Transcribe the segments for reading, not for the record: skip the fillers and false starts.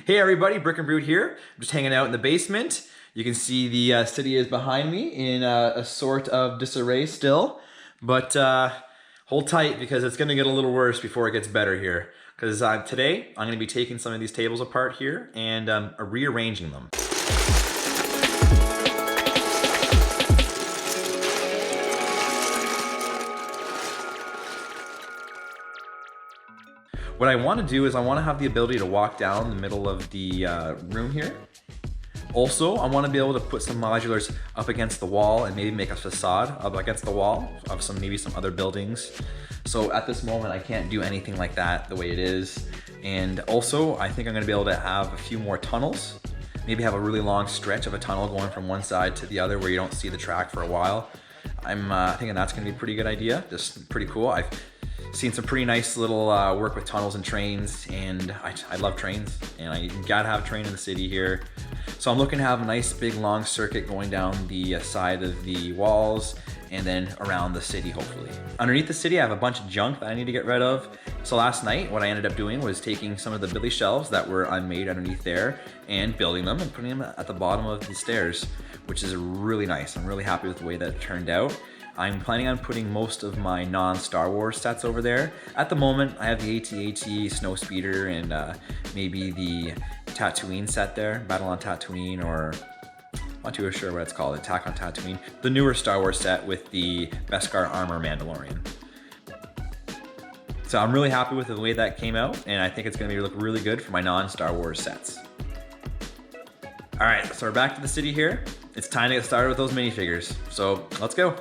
Hey everybody, Brick and Brood here. I'm just hanging out in the basement. You can see the city is behind me in a sort of disarray still. But hold tight because it's gonna get a little worse before it gets better here. Because today, I'm gonna be taking some of these tables apart here and rearranging them. What I want to do is I want to have the ability to walk down the middle of the room here. Also, I want to be able to put some modulars up against the wall and maybe make a facade up against the wall of maybe some other buildings. So at this moment, I can't do anything like that the way it is. And also, I think I'm going to be able to have a few more tunnels. Maybe have a really long stretch of a tunnel going from one side to the other where you don't see the track for a while. I'm thinking that's going to be a pretty good idea. Just pretty cool. I've seen some pretty nice little work with tunnels and trains, and I love trains, and I gotta have a train in the city here. So I'm looking to have a nice big long circuit going down the side of the walls and then around the city, hopefully. Underneath the city, I have a bunch of junk that I need to get rid of. So last night, what I ended up doing was taking some of the billy shelves that were unmade underneath there and building them and putting them at the bottom of the stairs, which is really nice. I'm really happy with the way that it turned out. I'm planning on putting most of my non-Star Wars sets over there. At the moment, I have the AT-AT Snowspeeder and maybe the Tatooine set there, Battle on Tatooine, or I'm not too sure what it's called, Attack on Tatooine. The newer Star Wars set with the Beskar Armor Mandalorian. So I'm really happy with the way that came out, and I think it's gonna look really good for my non-Star Wars sets. All right, so we're back to the city here. It's time to get started with those minifigures. So let's go.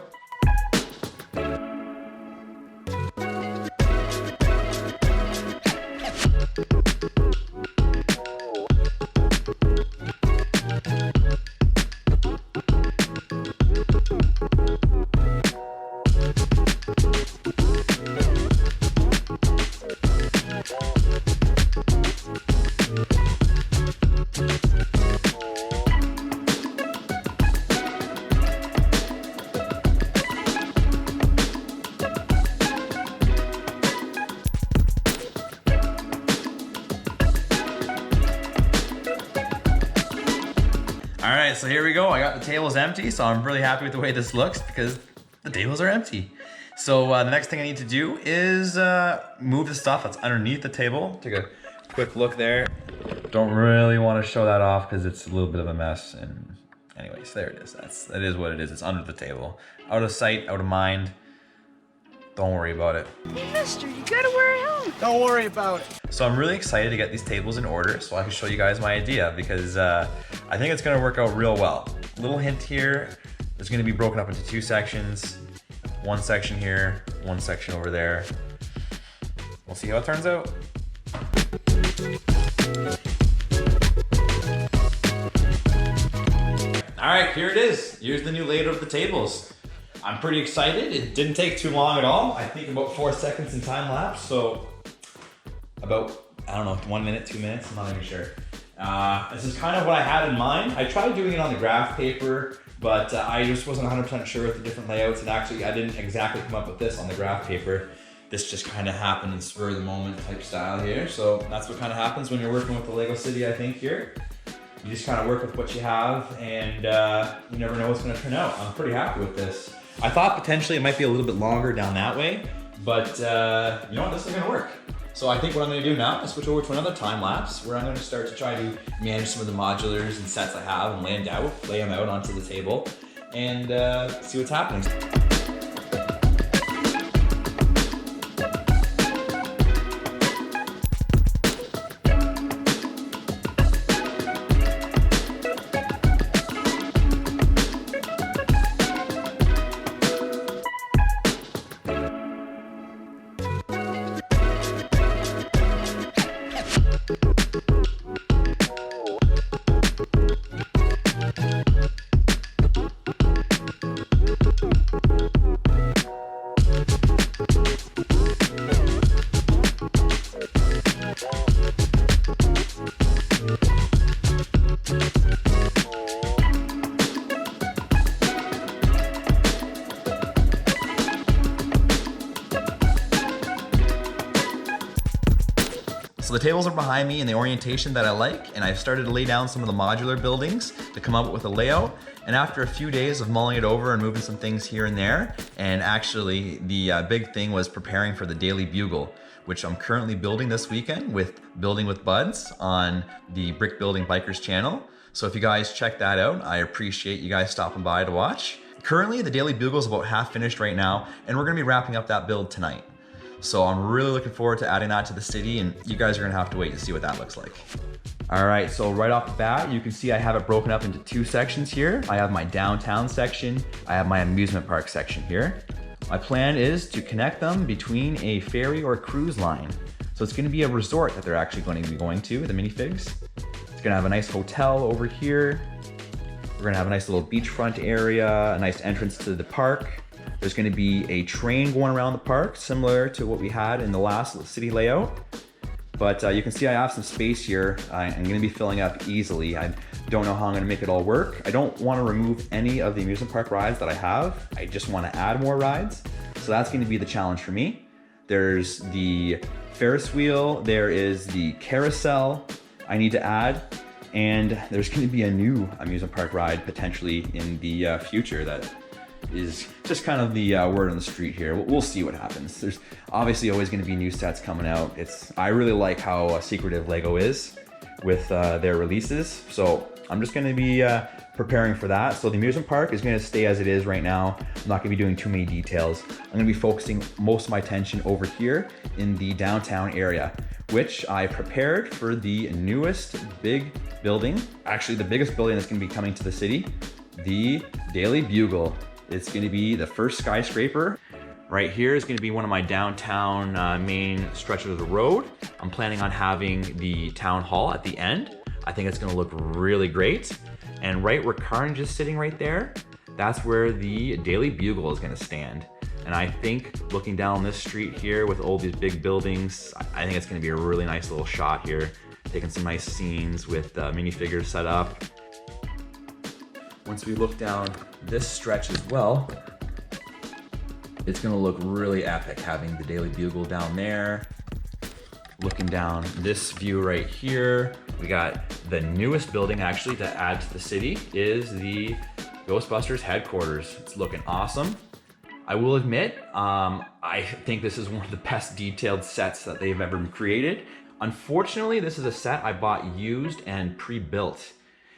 All right, so here we go. I got the tables empty, so I'm really happy with the way this looks because the tables are empty. So the next thing I need to do is move the stuff that's underneath the table. Take a quick look there. Don't really want to show that off because it's a little bit of a mess. And anyways, there it is. That is what it is. It's under the table. Out of sight, out of mind. Don't worry about it. Hey, mister, you gotta wear a helmet. Don't worry about it. So I'm really excited to get these tables in order so I can show you guys my idea because I think it's gonna work out real well. Little hint here, it's gonna be broken up into two sections. One section here, one section over there. We'll see how it turns out. All right, here it is. Here's the new layout of the tables. I'm pretty excited. It didn't take too long at all. I think about 4 seconds in time lapse. So about, I don't know, 1 minute, 2 minutes, I'm not even sure. This is kind of what I had in mind. I tried doing it on the graph paper, but I just wasn't 100% sure with the different layouts. And actually, I didn't exactly come up with this on the graph paper. This just kind of happened in spur of the moment type style here. So that's what kind of happens when you're working with the Lego City, I think, here. You just kind of work with what you have and you never know what's gonna turn out. I'm pretty happy with this. I thought potentially it might be a little bit longer down that way, but you know what, this is gonna work. So I think what I'm gonna do now is switch over to another time lapse where I'm gonna start to try to manage some of the modulars and sets I have and lay them out onto the table and see what's happening. tables are behind me in the orientation that I like, and I've started to lay down some of the modular buildings to come up with a layout. And after a few days of mulling it over and moving some things here and there, and actually the big thing was preparing for the Daily Bugle, which I'm currently building this weekend with Building with Buds on the Brick Building Bikers channel. So if you guys check that out, I appreciate you guys stopping by to watch. Currently, the Daily Bugle is about half finished right now, and we're gonna be wrapping up that build tonight. So I'm really looking forward to adding that to the city, and you guys are gonna have to wait to see what that looks like. All right, so right off the bat, you can see I have it broken up into two sections here. I have my downtown section, I have my amusement park section here. My plan is to connect them between a ferry or a cruise line. So it's gonna be a resort that they're actually going to be going to, the minifigs. It's gonna have a nice hotel over here. We're gonna have a nice little beachfront area, a nice entrance to the park. There's gonna be a train going around the park, similar to what we had in the last city layout. But you can see I have some space here. I'm gonna be filling up easily. I don't know how I'm gonna make it all work. I don't wanna remove any of the amusement park rides that I have. I just wanna add more rides. So that's gonna be the challenge for me. There's the Ferris wheel, there is the carousel I need to add, and there's gonna be a new amusement park ride potentially in the future that is just kind of the word on the street here. We'll see what happens. There's obviously always going to be new sets coming out. I really like how secretive Lego is with their releases. So I'm just going to be preparing for that. So the amusement park is going to stay as it is right now. I'm not going to be doing too many details. I'm going to be focusing most of my attention over here in the downtown area, which I prepared for the newest big building. Actually, the biggest building that's going to be coming to the city, the Daily Bugle. It's gonna be the first skyscraper. Right here is gonna be one of my downtown main stretches of the road. I'm planning on having the town hall at the end. I think it's gonna look really great. And right where Carnage is sitting right there, that's where the Daily Bugle is gonna stand. And I think looking down this street here with all these big buildings, I think it's gonna be a really nice little shot here. Taking some nice scenes with minifigures set up. Once we look down this stretch as well, it's gonna look really epic having the Daily Bugle down there. Looking down this view right here, we got the newest building actually to add to the city is the Ghostbusters headquarters. It's looking awesome. I will admit, I think this is one of the best detailed sets that they've ever created. Unfortunately, this is a set I bought used and pre-built.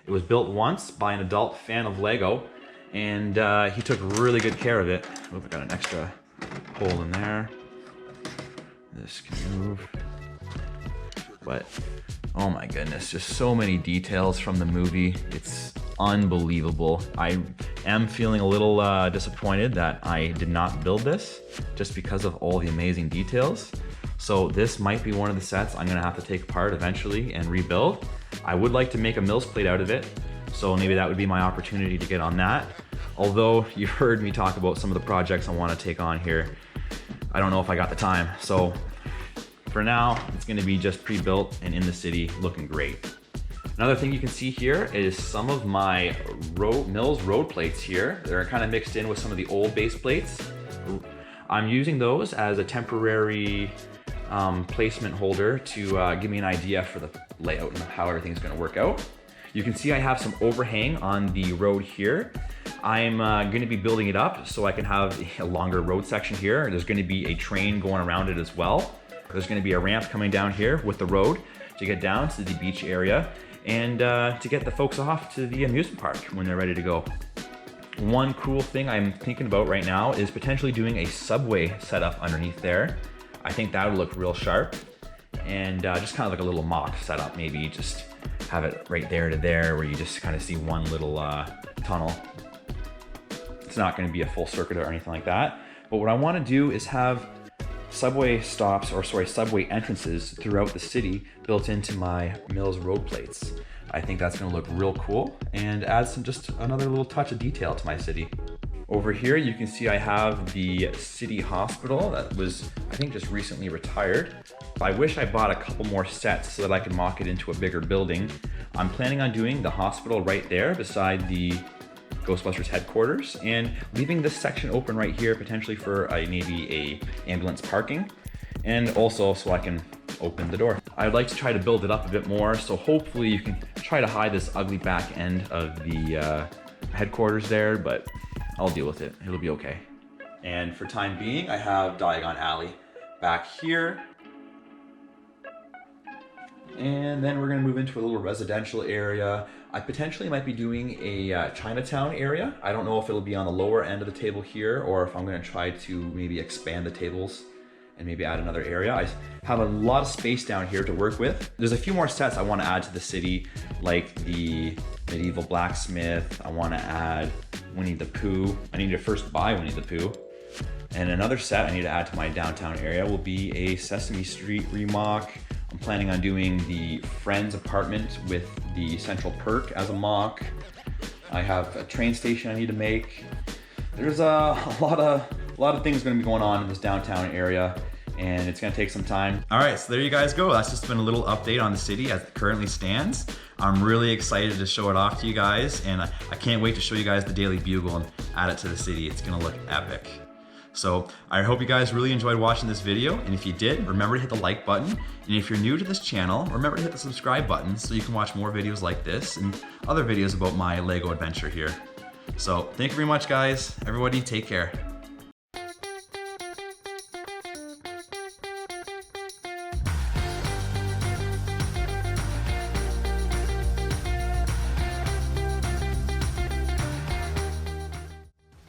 It was built once by an adult fan of Lego, and he took really good care of it. Oh, I got an extra hole in there. This can move. But, oh my goodness, just so many details from the movie. It's unbelievable. I am feeling a little disappointed that I did not build this, just because of all the amazing details. So this might be one of the sets I'm gonna have to take apart eventually and rebuild. I would like to make a Mills plate out of it, so maybe that would be my opportunity to get on that. Although you've heard me talk about some of the projects I want to take on here, I don't know if I got the time. So for now, it's going to be just pre-built and in the city, looking great. Another thing you can see here is some of my Mills road plates here. They're kind of mixed in with some of the old base plates. I'm using those as a temporary placement holder to give me an idea for the layout and how everything's gonna work out. You can see I have some overhang on the road here. I'm gonna be building it up so I can have a longer road section here. There's gonna be a train going around it as well. There's gonna be a ramp coming down here with the road to get down to the beach area and to get the folks off to the amusement park when they're ready to go. One cool thing I'm thinking about right now is potentially doing a subway setup underneath there. I think that would look real sharp, and just kind of like a little mock setup, maybe just have it right there to there where you just kind of see one little tunnel. It's not going to be a full circuit or anything like that, but what I want to do is have subway entrances throughout the city built into my Mills road plates. I think that's going to look real cool and add just another little touch of detail to my city. Over here, you can see I have the city hospital that was, I think, just recently retired. I wish I bought a couple more sets so that I could mock it into a bigger building. I'm planning on doing the hospital right there beside the Ghostbusters headquarters and leaving this section open right here potentially for maybe a ambulance parking, and also so I can open the door. I'd like to try to build it up a bit more, so hopefully you can try to hide this ugly back end of the headquarters there, but I'll deal with it. It'll be okay. And for time being, I have Diagon Alley back here. And then we're gonna move into a little residential area. I potentially might be doing a Chinatown area. I don't know if it'll be on the lower end of the table here or if I'm gonna try to maybe expand the tables and maybe add another area. I have a lot of space down here to work with. There's a few more sets I wanna add to the city, like the medieval blacksmith. I wanna add Winnie the Pooh. I need to first buy Winnie the Pooh. And another set I need to add to my downtown area will be a Sesame Street remock. I'm planning on doing the Friends apartment with the Central Perk as a mock. I have a train station I need to make. There's a lot of things going to be going on in this downtown area, and it's going to take some time. All right, so there you guys go. That's just been a little update on the city as it currently stands. I'm really excited to show it off to you guys, and I can't wait to show you guys the Daily Bugle and add it to the city. It's going to look epic. So I hope you guys really enjoyed watching this video, and if you did, remember to hit the like button, and if you're new to this channel, remember to hit the subscribe button so you can watch more videos like this and other videos about my Lego adventure here. So thank you very much, guys. Everybody take care.